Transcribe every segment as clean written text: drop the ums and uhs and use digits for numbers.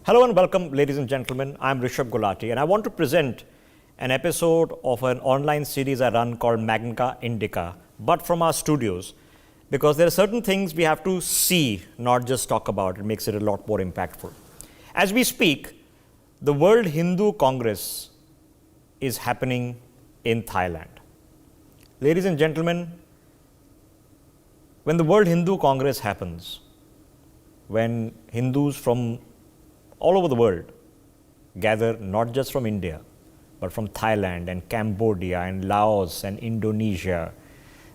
Hello and welcome, ladies and gentlemen. I'm Rishabh Gulati, and I want to present an episode of an online series I run called Magna Indica, but from our studios, because there are certain things we have to see, not just talk about. It makes it a lot more impactful. As we speak, the World Hindu Congress is happening in Thailand. Ladies and gentlemen, when the World Hindu Congress happens, when Hindus from all over the world gather, not just from India, but from Thailand and Cambodia and Laos and Indonesia.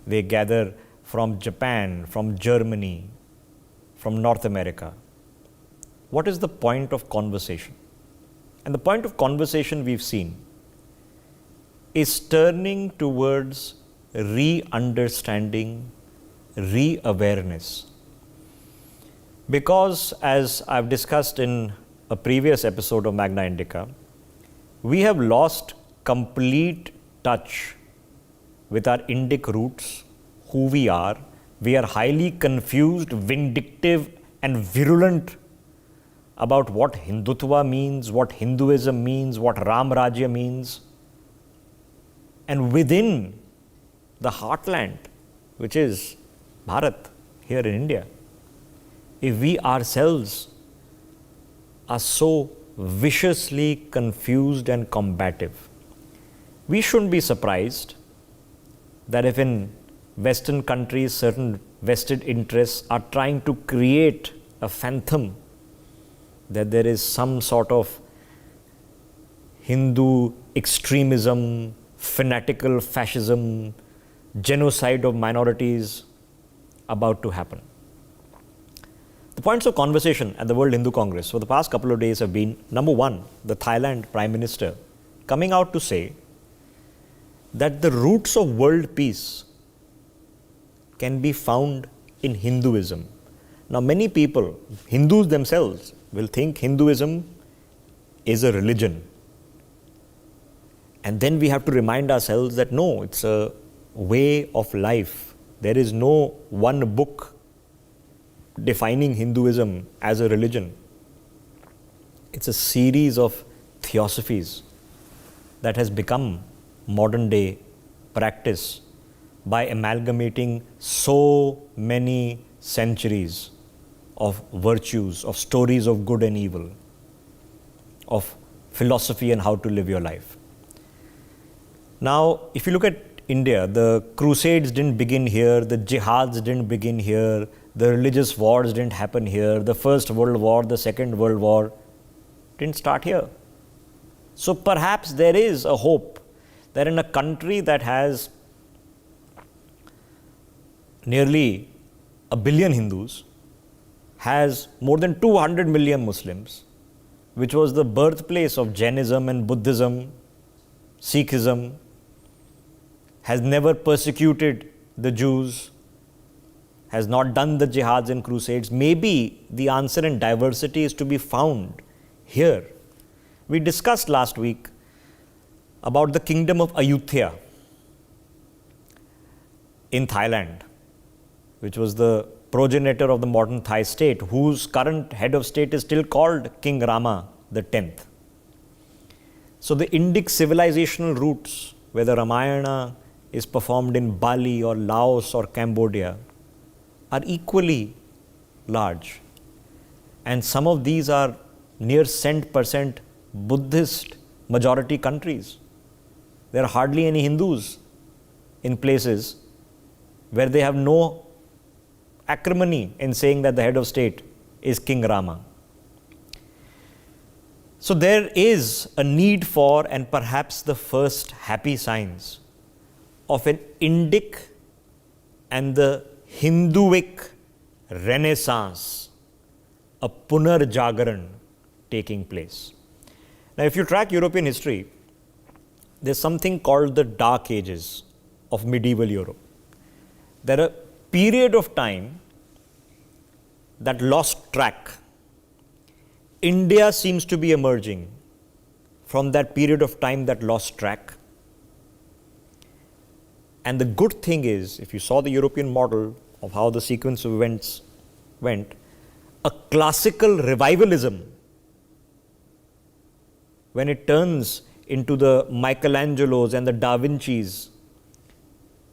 They gather from Japan, from Germany, from North America. What is the point of conversation? And the point of conversation we've seen is turning towards re-understanding, re-awareness. Because as I've discussed in a previous episode of Magna Indica, we have lost complete touch with our Indic roots, who we are. We are highly confused, vindictive and virulent about what Hindutva means, what Hinduism means, what Ram Rajya means. And within the heartland, which is Bharat, here in India, if we ourselves are so viciously confused and combative, we shouldn't be surprised that if in Western countries certain vested interests are trying to create a phantom that there is some sort of Hindu extremism, fanatical fascism, genocide of minorities about to happen. The points of conversation at the World Hindu Congress for the past couple of days have been, number one, the Thailand Prime Minister coming out to say that the roots of world peace can be found in Hinduism. Now, many people, Hindus themselves, will think Hinduism is a religion. And then we have to remind ourselves that no, it's a way of life. There is no one book defining Hinduism as a religion. It's a series of theosophies that has become modern day practice by amalgamating so many centuries of virtues, of stories of good and evil, of philosophy and how to live your life. Now, if you look at India, the crusades didn't begin here, the jihads didn't begin here, the religious wars didn't happen here, the First World War, the Second World War didn't start here. So perhaps there is a hope that in a country that has nearly 1 billion Hindus, has more than 200 million Muslims, which was the birthplace of Jainism and Buddhism, Sikhism, has never persecuted the Jews, has not done the jihads and crusades. Maybe the answer in diversity is to be found here. We discussed last week about the kingdom of Ayodhya in Thailand, which was the progenitor of the modern Thai state, whose current head of state is still called King Rama the 10th. So the Indic civilizational roots, whether Ramayana is performed in Bali or Laos or Cambodia, are equally large. And some of these are near cent% Buddhist majority countries. There are hardly any Hindus in places where they have no acrimony in saying that the head of state is King Rama. So there is a need for, and perhaps the first happy signs of an Indic and the Hinduic renaissance, a Punarjagaran taking place. Now, if you track European history, there's something called the Dark Ages of medieval Europe. There are a period of time that lost track. India seems to be emerging from that period of time that lost track. And the good thing is, if you saw the European model of how the sequence of events went, a classical revivalism when it turns into the Michelangelos and the Da Vincis,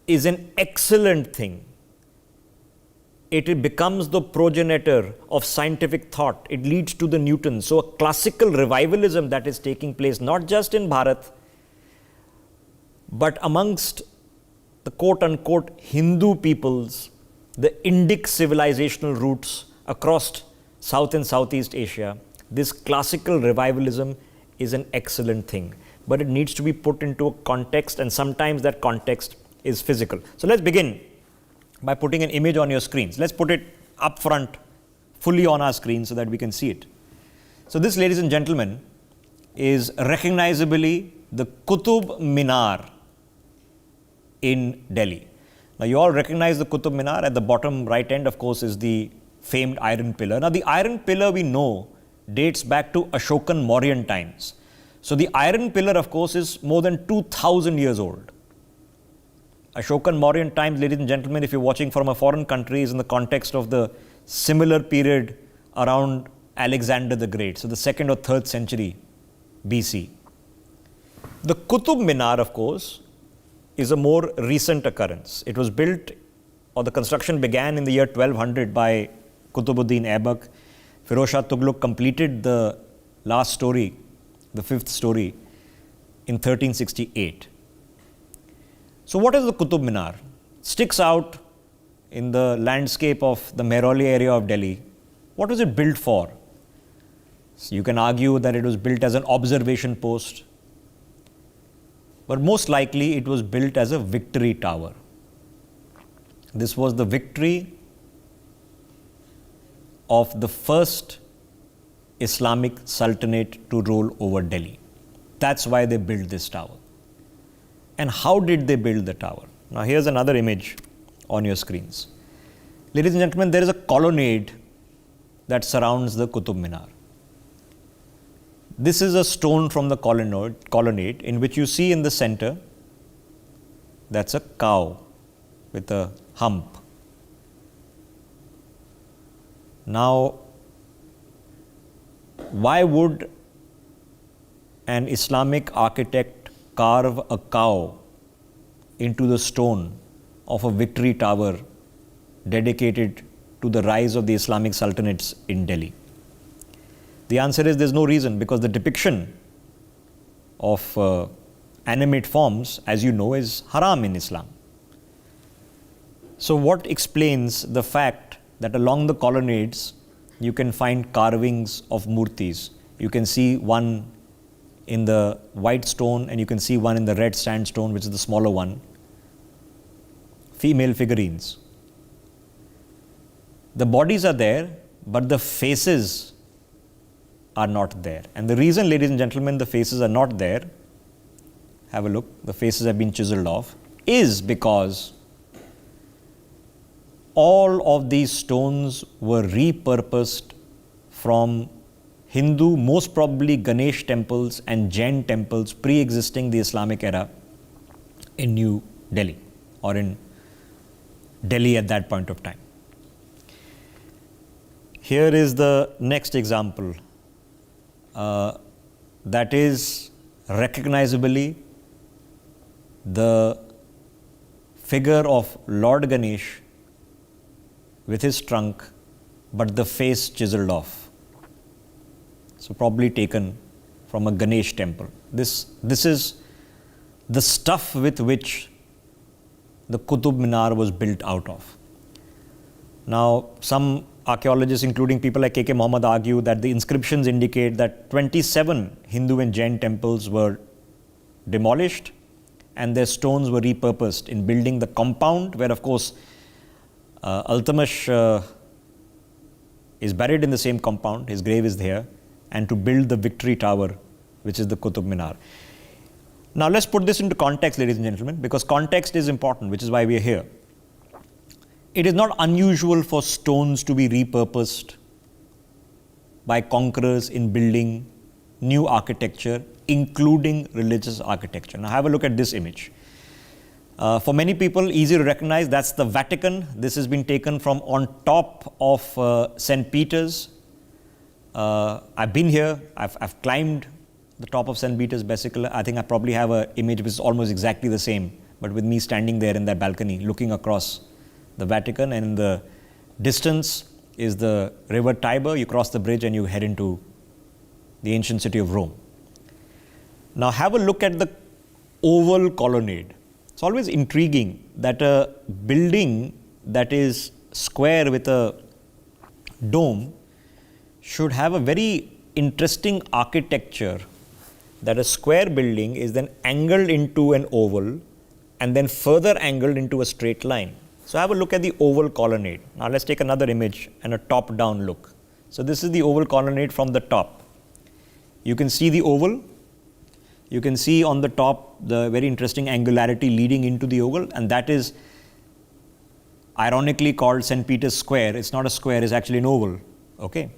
is an excellent thing. It becomes the progenitor of scientific thought. It leads to the Newtons. So a classical revivalism that is taking place, not just in Bharat, but amongst the quote-unquote Hindu peoples, the Indic civilizational roots across South and Southeast Asia, this classical revivalism is an excellent thing. But it needs to be put into a context, and sometimes that context is physical. So let's begin by putting an image on your screens. Let's put it up front, fully on our screen so that we can see it. So this, ladies and gentlemen, is recognizably the Qutub Minar in Delhi. Now you all recognize the Qutub Minar. At the bottom right end, of course, is the famed iron pillar. Now the iron pillar, we know, dates back to Ashokan Mauryan times. So the iron pillar, of course, is more than 2,000 years old. Ashokan Mauryan times, ladies and gentlemen, if you're watching from a foreign country, is in the context of the similar period around Alexander the Great, so the 2nd or 3rd century BC. The Qutub Minar, of course, is a more recent occurrence. It was built, or the construction began in the year 1200 by Qutbuddin Aibak. Firoz Shah Tughlaq completed the last story, the 5th story, in 1368. So what is the Qutub Minar? Sticks out in the landscape of the Mehrauli area of Delhi. What was it built for? So you can argue that it was built as an observation post, but most likely it was built as a victory tower. This was the victory of the first Islamic Sultanate to rule over Delhi. That's why they built this tower. And how did they build the tower? Now here's another image on your screens. Ladies and gentlemen, there is a colonnade that surrounds the Qutub Minar. This is a stone from the colonnade in which you see in the center, that's a cow with a hump. Now, why would an Islamic architect carve a cow into the stone of a victory tower dedicated to the rise of the Islamic Sultanates in Delhi? The answer is there's no reason, because the depiction of animate forms, as you know, is haram in Islam. So what explains the fact that along the colonnades you can find carvings of murtis? You can see one in the white stone and you can see one in the red sandstone, which is the smaller one. Female figurines. The bodies are there, but the faces are not there. And the reason, ladies and gentlemen, the faces are not there, have a look, the faces have been chiseled off, is because all of these stones were repurposed from Hindu, most probably Ganesh temples and Jain temples pre-existing the Islamic era in New Delhi, or in Delhi at that point of time. Here is the next example. That is recognizably the figure of Lord Ganesh with his trunk, but the face chiseled off. So probably taken from a Ganesh temple. This is the stuff with which the Qutub Minar was built out of. Now, some archaeologists, including people like K.K. Mohammed, argue that the inscriptions indicate that 27 Hindu and Jain temples were demolished and their stones were repurposed in building the compound, where, of course, Iltutmish is buried in the same compound, his grave is there, and to build the victory tower, which is the Qutub Minar. Now, let's put this into context, ladies and gentlemen, because context is important, which is why we are here. It is not unusual for stones to be repurposed by conquerors in building new architecture, including religious architecture. Now, have a look at this image. For many people, easy to recognize, that's the Vatican. This has been taken from on top of St. Peter's. I've been here, I've climbed the top of St. Peter's Basilica. I think I probably have an image which is almost exactly the same, but with me standing there in that balcony looking across the Vatican, and in the distance is the river Tiber. You cross the bridge and you head into the ancient city of Rome. Now have a look at the oval colonnade. It's always intriguing that a building that is square with a dome should have a very interesting architecture, that a square building is then angled into an oval and then further angled into a straight line. So have a look at the oval colonnade. Now let's take another image and a top-down look. So this is the oval colonnade from the top. You can see the oval. You can see on the top the very interesting angularity leading into the oval, and that is ironically called St. Peter's Square. It's not a square, it's actually an oval. Okay.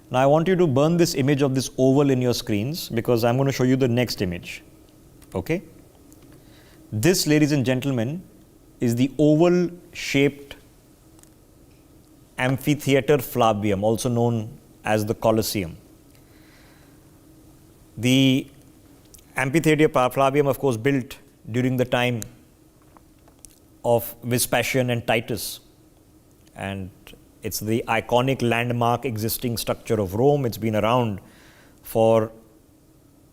Now I want you to burn this image of this oval in your screens, because I'm going to show you the next image. Okay. This, ladies and gentlemen, is the oval shaped amphitheater Flavium, also known as the Colosseum. The amphitheater Flavium, of course, built during the time of Vespasian and Titus, and it's the iconic landmark existing structure of Rome. It's been around for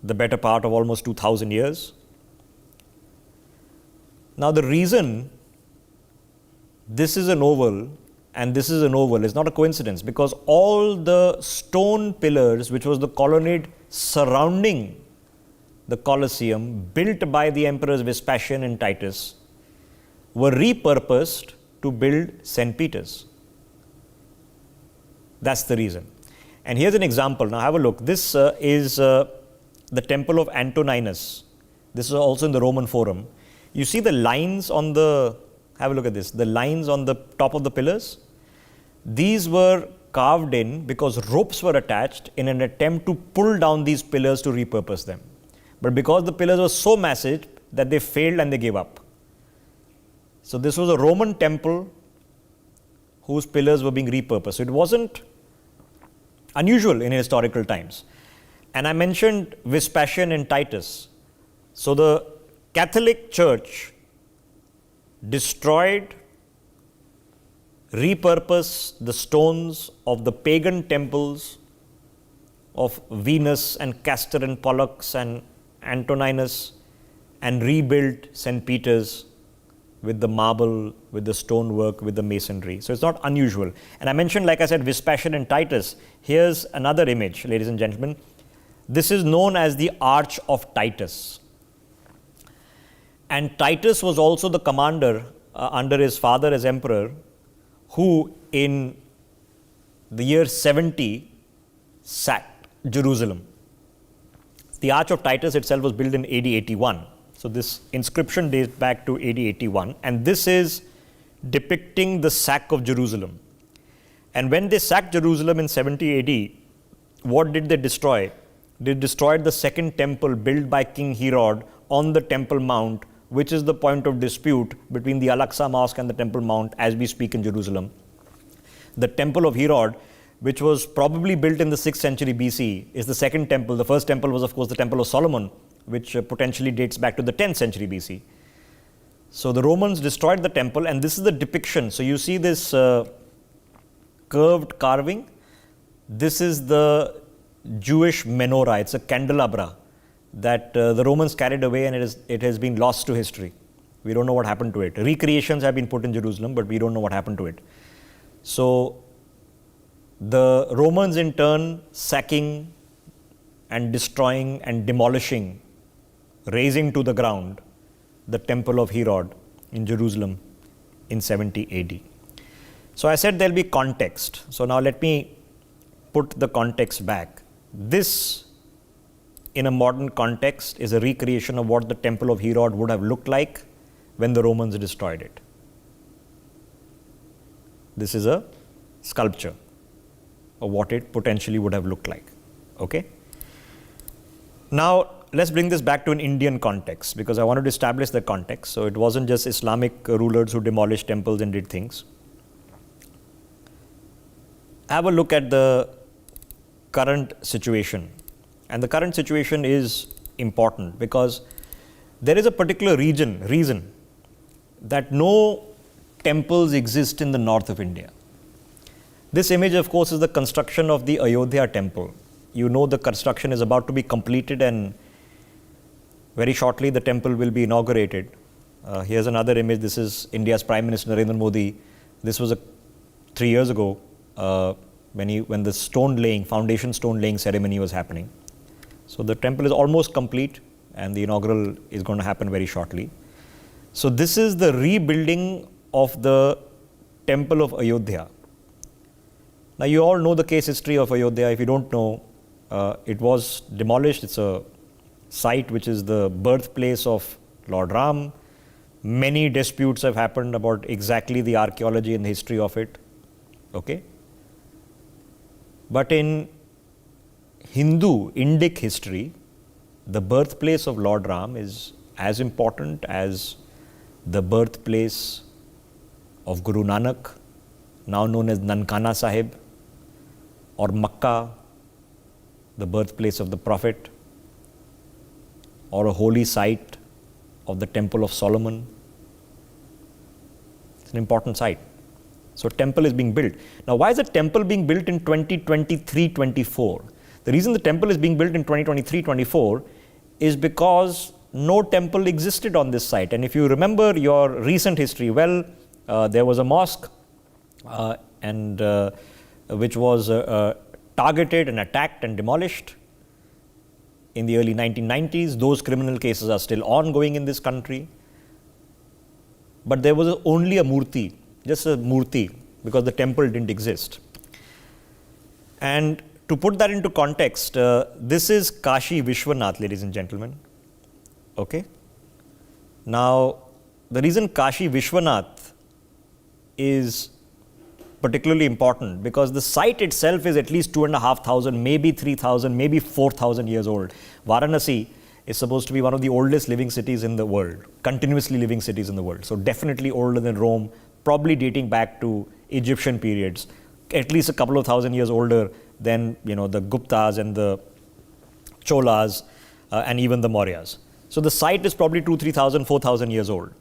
the better part of almost 2000 years. Now the reason this is an oval and this is an oval is not a coincidence, because all the stone pillars, which was the colonnade surrounding the Colosseum, built by the emperors Vespasian and Titus, were repurposed to build St. Peter's. That's the reason. And here's an example. Now have a look. This is the temple of Antoninus. This is also in the Roman Forum. You see the lines on the, have a look at this, the lines on the top of the pillars. These were carved in because ropes were attached in an attempt to pull down these pillars to repurpose them. But because the pillars were so massive that they failed and they gave up. So this was a Roman temple whose pillars were being repurposed. So it wasn't unusual in historical times. And I mentioned Vespasian and Titus. So the Catholic Church destroyed, repurposed the stones of the pagan temples of Venus and Castor and Pollux and Antoninus, and rebuilt St. Peter's with the marble, with the stonework, with the masonry. So it's not unusual. And I mentioned, like I said, Vespasian and Titus. Here's another image, ladies and gentlemen. This is known as the Arch of Titus. And Titus was also the commander under his father as emperor, who in the year 70 sacked Jerusalem. The Arch of Titus itself was built in AD 81. So this inscription dates back to AD 81, and this is depicting the sack of Jerusalem. And when they sacked Jerusalem in 70 AD, what did they destroy? They destroyed the second temple built by King Herod on the Temple Mount, which is the point of dispute between the Al-Aqsa Mosque and the Temple Mount as we speak in Jerusalem. The Temple of Herod, which was probably built in the 6th century BC, is the second temple. The first temple was, of course, the Temple of Solomon, which potentially dates back to the 10th century BC. So the Romans destroyed the temple, and this is the depiction. So you see this curved carving. This is the Jewish menorah. It's a candelabra that the Romans carried away, and it has been lost to history. We don't know what happened to it. Recreations have been put in Jerusalem, but we don't know what happened to it. So the Romans in turn sacking and destroying and demolishing, razing to the ground the temple of Herod in Jerusalem in 70 AD. So I said there'll be context. So now let me put the context back. This, in a modern context, is a recreation of what the temple of Herod would have looked like when the Romans destroyed it. This is a sculpture of what it potentially would have looked like. Okay? Now, let's bring this back to an Indian context, because I wanted to establish the context. So it wasn't just Islamic rulers who demolished temples and did things. Have a look at the current situation And the current situation is important because there is a particular reason that no temples exist in the north of India. This image, of course, is the construction of the Ayodhya temple. You know the construction is about to be completed, and very shortly the temple will be inaugurated. Here's another image. This is India's Prime Minister Narendra Modi. This was 3 years ago when the foundation stone laying ceremony was happening. So the temple is almost complete, and the inaugural is going to happen very shortly. So this is the rebuilding of the temple of Ayodhya. Now you all know the case history of Ayodhya. If you don't know, it was demolished. It's a site which is the birthplace of Lord Ram. Many disputes have happened about exactly the archaeology and the history of it. Okay? But in Hindu Indic history, the birthplace of Lord Ram is as important as the birthplace of Guru Nanak, now known as Nankana Sahib, or Makkah, the birthplace of the Prophet, or a holy site of the Temple of Solomon. It's an important site. So temple is being built. Now why is the temple being built in 2023-24? The reason the temple is being built in 2023-24 is because no temple existed on this site. And if you remember your recent history, well, there was a mosque which was targeted and attacked and demolished in the early 1990s. Those criminal cases are still ongoing in this country. But there was only a murti, just a murti, because the temple didn't exist. And to put that into context, this is Kashi Vishwanath, ladies and gentlemen. Okay? Now, the reason Kashi Vishwanath is particularly important because the site itself is at least 2,500, maybe 3,000, maybe 4,000 years old. Varanasi is supposed to be one of the oldest living cities in the world, continuously living cities in the world. So definitely older than Rome, probably dating back to Egyptian periods, at least a couple of thousand years older than the Guptas and the Cholas and even the Mauryas. So the site is probably 2,000, 3,000, 4,000 years old.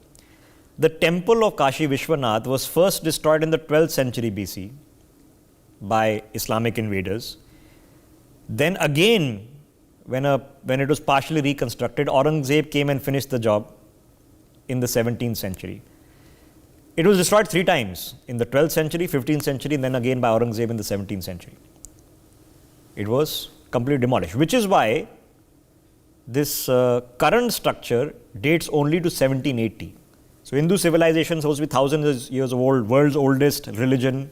The temple of Kashi Vishwanath was first destroyed in the 12th century BC by Islamic invaders. Then again, when it was partially reconstructed, Aurangzeb came and finished the job in the 17th century. It was destroyed 3 times, in the 12th century, 15th century, and then again by Aurangzeb in the 17th century. It was completely demolished, which is why this current structure dates only to 1780. So Hindu civilization is supposed to be thousands of years old, world's oldest religion.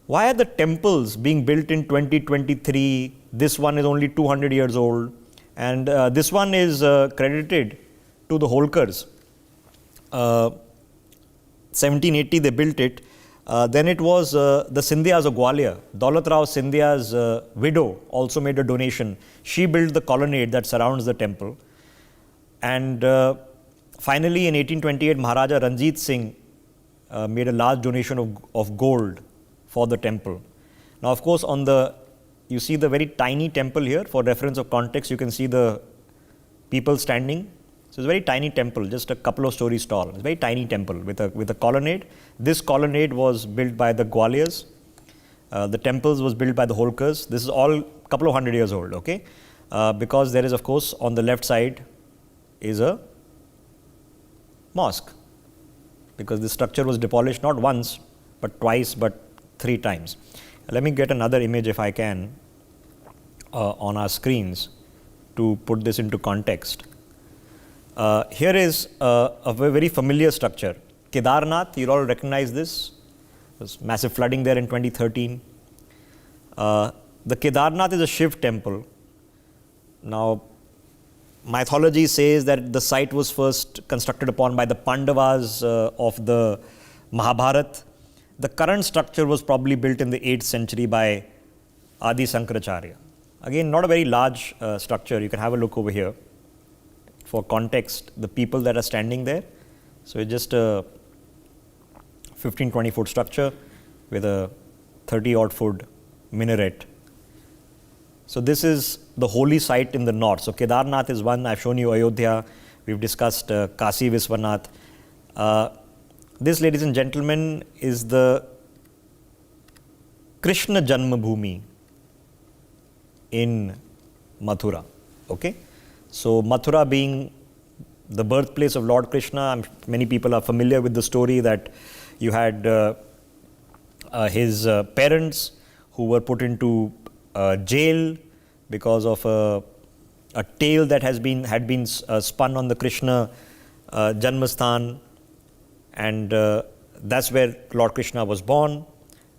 Why are the temples being built in 2023? This one is only 200 years old, and this one is credited to the Holkars. 1780 they built it. Then it was the Scindias of Gwalior. Daulat Rao Scindia's widow also made a donation. She built the colonnade that surrounds the temple. And finally in 1828, Maharaja Ranjit Singh made a large donation of gold for the temple. Now of course you see the very tiny temple here. For reference of context, you can see the people standing. So it's a very tiny temple, just a couple of stories tall. It's a very tiny temple with a colonnade. This colonnade was built by the Gwaliors. The temples was built by the Holkars. This is all a couple of hundred years old, okay? Because there is, of course, on the left side is a mosque. Because the structure was demolished not once, but twice, but 3 times. Let me get another image if I can on our screens to put this into context. Here is a very familiar structure. Kedarnath, you all recognize this. There's massive flooding there in 2013. The Kedarnath is a Shiv temple. Now, mythology says that the site was first constructed upon by the Pandavas of the Mahabharata. The current structure was probably built in the 8th century by Adi Sankaracharya. Again, not a very large structure. You can have a look over here. For context, the people that are standing there. So it's just a 15-20 foot structure with a 30 odd foot minaret. So this is the holy site in the north. So Kedarnath is one. I've shown you Ayodhya. We've discussed Kasi Viswanath. This, ladies and gentlemen, is the Krishna Janmabhoomi in Mathura. Okay, so Mathura being the birthplace of Lord Krishna, many people are familiar with the story that you had his parents who were put into jail because of a tale that had been spun on the Krishna Janmasthan, and that's where Lord Krishna was born.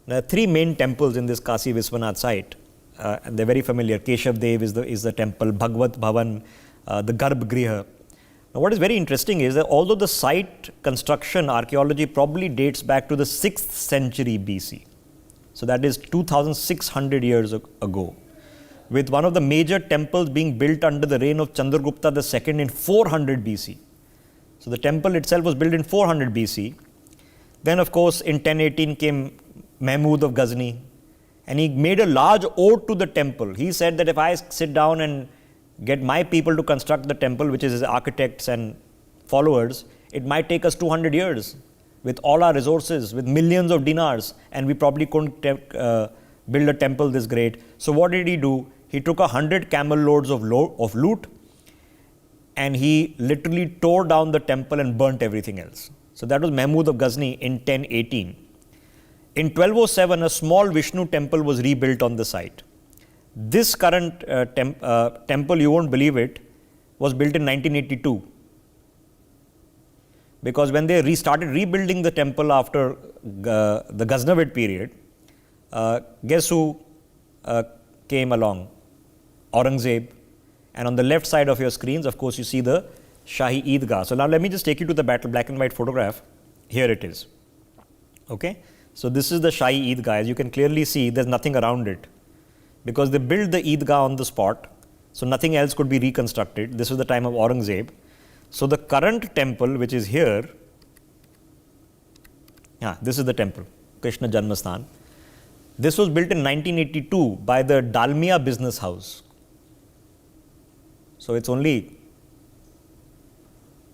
There are three main temples in this Kasi Viswanath site, and they're very familiar. Keshav Dev is the temple, Bhagvat Bhavan, the Garbh Griha. Now, what is very interesting is that although the site construction archaeology probably dates back to the 6th century BC, so that is 2600 years ago, with one of the major temples being built under the reign of Chandragupta II in 400 BC. So the temple itself was built in 400 BC. Then, of course, in 1018 came Mahmud of Ghazni, and he made a large ode to the temple. He said that if I sit down and get my people to construct the temple, which is his architects and followers, it might take us 200 years with all our resources, with millions of dinars, and we probably couldn't build a temple this great. So what did he do? He took 100 camel loads of loot, and he literally tore down the temple and burnt everything else. So that was Mahmud of Ghazni in 1018. In 1207, a small Vishnu temple was rebuilt on the site. This current temple, you won't believe it, was built in 1982. Because when they restarted rebuilding the temple after the Ghaznavid period, guess who came along? Aurangzeb. And on the left side of your screens, of course, you see the Shahi Eidgah. So now let me just take you to the black and white photograph. Here it is. Okay. So this is the Shahi Eidgah. As you can clearly see, there's nothing around it, because they built the Eidgah on the spot, so nothing else could be reconstructed. This was the time of Aurangzeb. So the current temple, which is here, this is the temple, Krishna Janmasthan. This was built in 1982 by the Dalmia business house. So it's only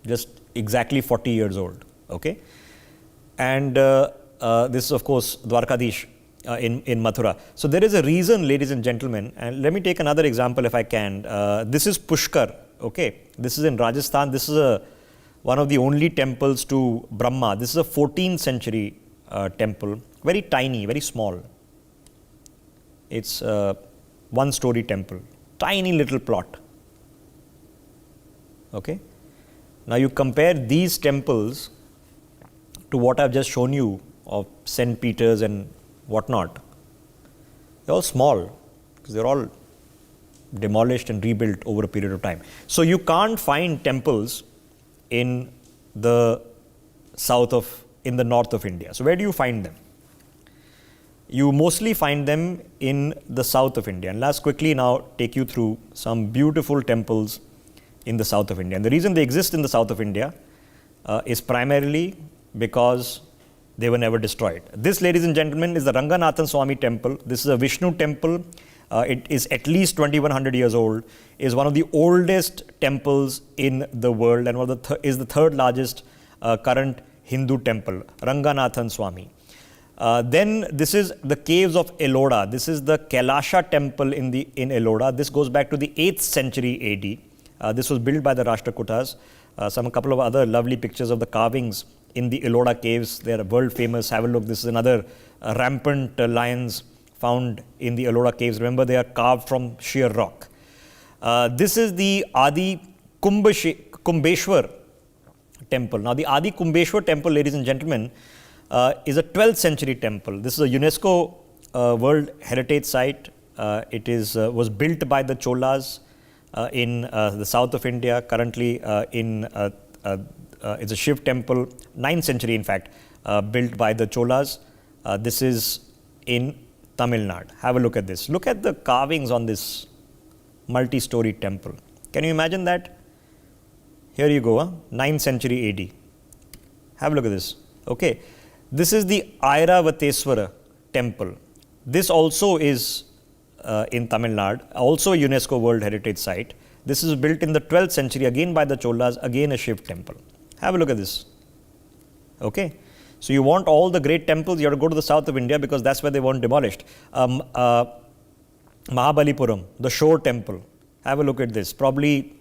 just exactly 40 years old. Okay, and this is, of course, Dwarkadish in Mathura. So there is a reason, ladies and gentlemen, and let me take another example if I can. This is Pushkar. Okay, this is in Rajasthan. This is one of the only temples to Brahma. This is a 14th century temple, very tiny, very small. It's a one-story temple, tiny little plot. Okay, now you compare these temples to what I've just shown you of St. Peter's and whatnot. They're all small because they're all demolished and rebuilt over a period of time. So you can't find temples in the north of India. So where do you find them? You mostly find them in the south of India. And let's quickly now take you through some beautiful temples in the south of India. And the reason they exist in the south of India is primarily because they were never destroyed. This, ladies and gentlemen, is the Ranganathan Swami temple. This is a Vishnu temple. It is at least 2100 years old, is one of the oldest temples in the world, and is the third largest current Hindu temple, Ranganathan Swami. Then this is the caves of Eloda. This is the Kailasha temple in Eloda. This goes back to the 8th century AD. This was built by the Rashtrakutas. A couple of other lovely pictures of the carvings in the Eloda caves. They are world famous. Have a look. This is another rampant lions found in the Eloda caves. Remember, they are carved from sheer rock. This is the Adi Kumbeshwar temple. Now, the Adi Kumbeshwar temple, ladies and gentlemen, is a 12th century temple. This is a UNESCO World Heritage Site. It was built by the Cholas in the south of India. Currently, it's a Shiv temple, 9th century in fact, built by the Cholas. This is in Tamil Nadu. Have a look at this. Look at the carvings on this multi-story temple. Can you imagine that? Here you go, 9th century AD. Have a look at this. Okay. This is the Airavateswara temple. This also is in Tamil Nadu, also a UNESCO World Heritage Site. This is built in the 12th century, again by the Cholas, again a Shiv temple. Have a look at this. Okay. So you want all the great temples, you have to go to the south of India because that's where they weren't demolished. Mahabalipuram, the Shore temple. Have a look at this. Probably,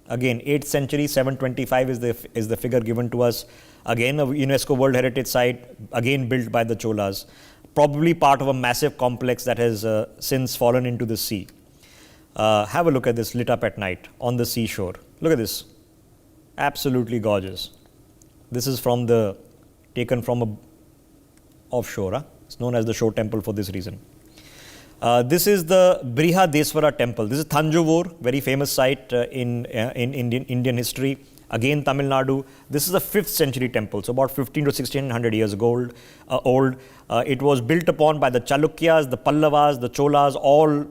again, 8th century, 725 is the figure given to us. Again, a UNESCO World Heritage Site, again built by the Cholas. Probably part of a massive complex that has since fallen into the sea. Have a look at this lit up at night on the seashore. Look at this. Absolutely gorgeous. This is taken from offshore. It's known as the Shore temple for this reason. This is the Brihadeswara temple. This is Thanjavur, very famous site in Indian history. Again, Tamil Nadu. This is a 5th century temple, so about 15 to 1600 years old. It was built upon by the Chalukyas, the Pallavas, the Cholas, all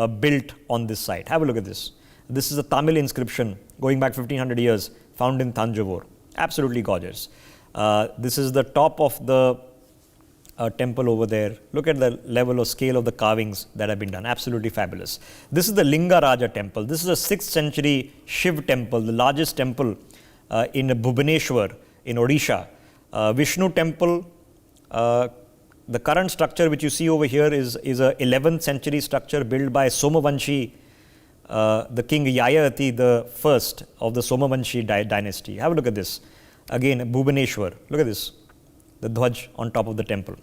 built on this site. Have a look at this. This is a Tamil inscription going back 1500 years, found in Thanjavur. Absolutely gorgeous. This is the top of the temple over there. Look at the level of scale of the carvings that have been done. Absolutely fabulous. This is the Lingaraja temple. This is a 6th century Shiv temple, the largest temple in Bhubaneswar in Odisha. Vishnu temple, the current structure which you see over here is a 11th century structure built by Somavanshi, the king Yayati the first of the Somavanshi dynasty. Have a look at this. Again, Bhubaneswar. Look at this. The Dhwaj on top of the temple.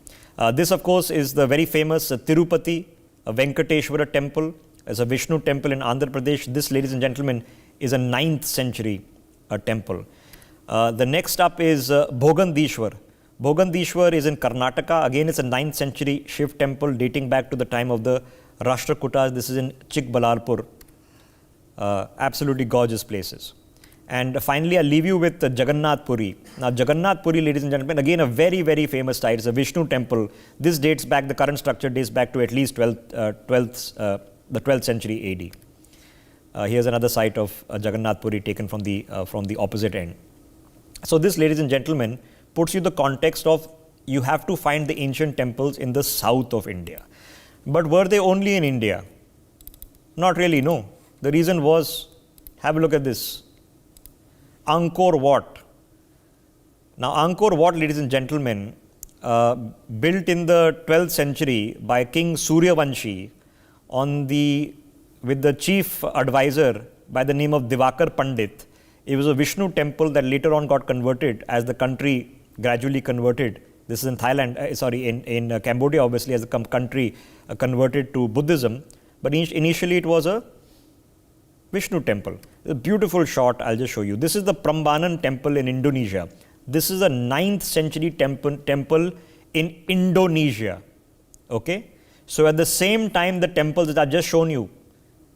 This, of course, is the very famous Tirupati, Venkateshwara temple. As a Vishnu temple in Andhra Pradesh. This, ladies and gentlemen, is a 9th century temple. The next up is Bhogandishwar. Bhogandishwar is in Karnataka. Again, it's a 9th century Shiv temple dating back to the time of the Rashtrakutas. This is in Chikbalalpur. Absolutely gorgeous places. And finally, I'll leave you with Jagannath Puri. Now, Jagannath Puri, ladies and gentlemen, again a very, very famous site. It's a Vishnu temple. This dates back, the current structure dates back to at least the 12th century AD. Here's another site of Jagannath Puri taken from the opposite end. So this, ladies and gentlemen, puts you the context of you have to find the ancient temples in the south of India. But were they only in India? Not really, no. The reason was, have a look at this. Angkor Wat. Now, Angkor Wat, ladies and gentlemen, built in the 12th century by King Suryavanshi with the chief advisor by the name of Divakar Pandit. It was a Vishnu temple that later on got converted as the country gradually converted. This is in Thailand, in Cambodia, obviously, as the country converted to Buddhism. But initially it was a Vishnu temple. A beautiful shot, I'll just show you. This is the Prambanan temple in Indonesia. This is a 9th century temple in Indonesia. Okay? So at the same time, the temples that I've just shown you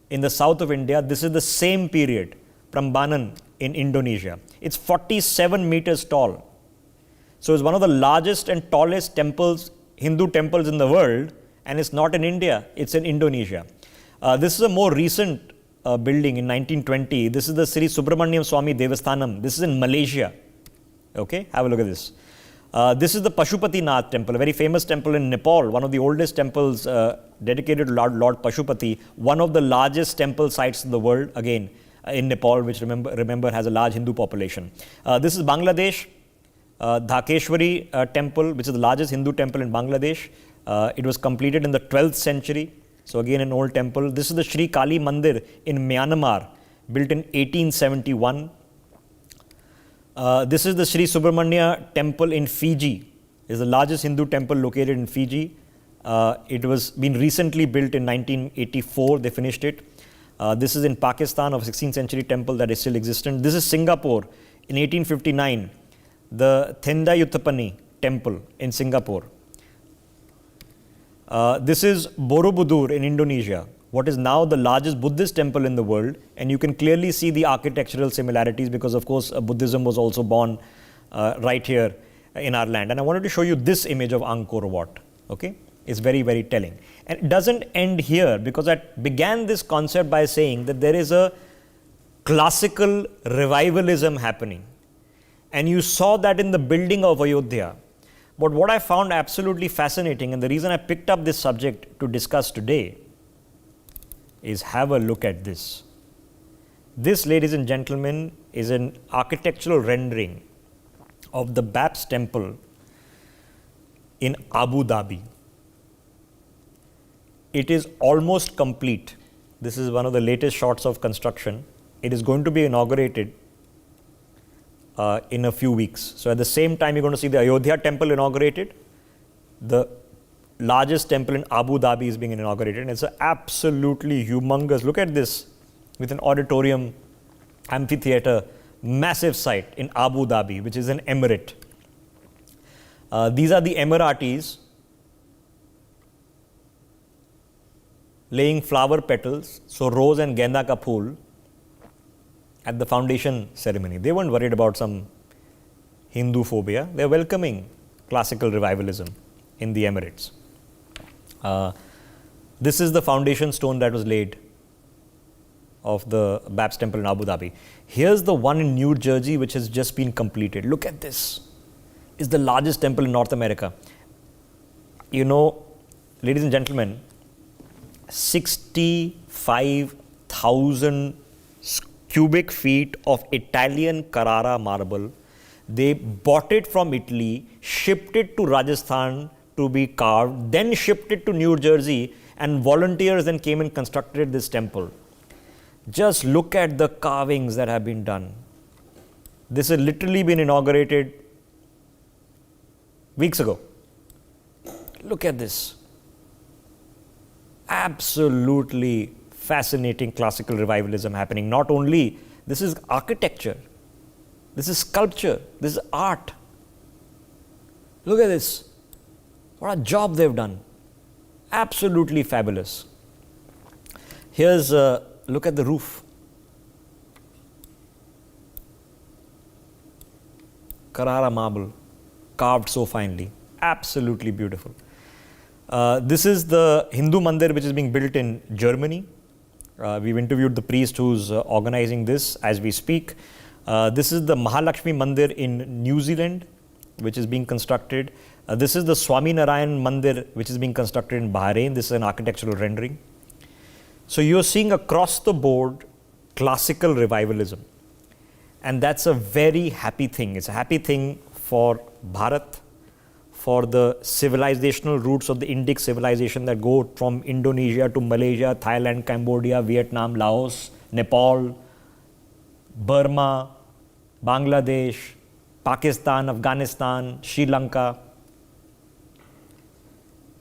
in the south of India, this is the same period, Prambanan in Indonesia. It's 47 meters tall. So it's one of the largest and tallest temples, Hindu temples in the world, and it's not in India, it's in Indonesia. This is a more recent building in 1920. This is the Sri Subramaniam Swami Devasthanam. This is in Malaysia. Okay, have a look at this. This is the Pashupati Nath temple, a very famous temple in Nepal, one of the oldest temples dedicated to Lord Pashupati, one of the largest temple sites in the world, again, in Nepal, which remember has a large Hindu population. This is Bangladesh, Dhakeshwari temple, which is the largest Hindu temple in Bangladesh. It was completed in the 12th century. So again, an old temple. This is the Sri Kali Mandir in Myanmar, built in 1871. This is the Sri Subramania temple in Fiji. It's the largest Hindu temple located in Fiji. It was been recently built in 1984. They finished it. This is in Pakistan, of 16th century temple that is still existent. This is Singapore in 1859. The Thendayuthapani temple in Singapore. This is Borobudur in Indonesia, what is now the largest Buddhist temple in the world, and you can clearly see the architectural similarities because, of course, Buddhism was also born right here in our land. And I wanted to show you this image of Angkor Wat. Okay, it's very, very telling. And it doesn't end here, because I began this concept by saying that there is a classical revivalism happening, and you saw that in the building of Ayodhya. But what I found absolutely fascinating, and the reason I picked up this subject to discuss today, is have a look at this. This, ladies and gentlemen, is an architectural rendering of the Babs temple in Abu Dhabi. It is almost complete. This is one of the latest shots of construction. It is going to be inaugurated in a few weeks. So at the same time, you're going to see the Ayodhya temple inaugurated. The largest temple in Abu Dhabi is being inaugurated. And it's absolutely humongous. Look at this, with an auditorium, amphitheater, massive site in Abu Dhabi, which is an emirate. These are the Emiratis laying flower petals, so rose and genda ka phool, at the foundation ceremony. They weren't worried about some Hindu phobia. They're welcoming classical revivalism in the Emirates. This is the foundation stone that was laid of the Babs temple in Abu Dhabi. Here's the one in New Jersey, which has just been completed. Look at this. It's the largest temple in North America. You know, ladies and gentlemen, 65,000 cubic feet of Italian Carrara marble. They bought it from Italy, shipped it to Rajasthan to be carved, then shipped it to New Jersey, and volunteers then came and constructed this temple. Just look at the carvings that have been done. This has literally been inaugurated weeks ago. Look at this. Absolutely fascinating classical revivalism happening. Not only, this is architecture, this is sculpture, this is art. Look at this. What a job they've done. Absolutely fabulous. Here's a look at the roof. Carrara marble, carved so finely. Absolutely beautiful. This is the Hindu mandir which is being built in Germany. We've interviewed the priest who's organizing this as we speak. This is the Mahalakshmi mandir in New Zealand, which is being constructed. This is the Swami Narayan mandir, which is being constructed in Bahrain. This is an architectural rendering. So you're seeing across the board classical revivalism. And that's a very happy thing. It's a happy thing for Bharat, for the civilizational roots of the Indic civilization that go from Indonesia to Malaysia, Thailand, Cambodia, Vietnam, Laos, Nepal, Burma, Bangladesh, Pakistan, Afghanistan, Sri Lanka.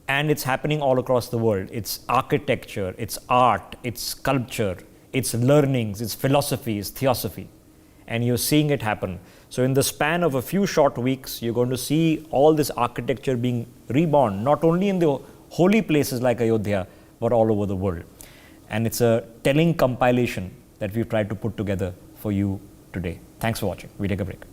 And it's happening all across the world. It's architecture, it's art, it's sculpture, it's learnings, it's philosophy, it's theosophy. And you're seeing it happen. So in the span of a few short weeks, you're going to see all this architecture being reborn, not only in the holy places like Ayodhya, but all over the world. And it's a telling compilation that we've tried to put together for you today. Thanks for watching. We take a break.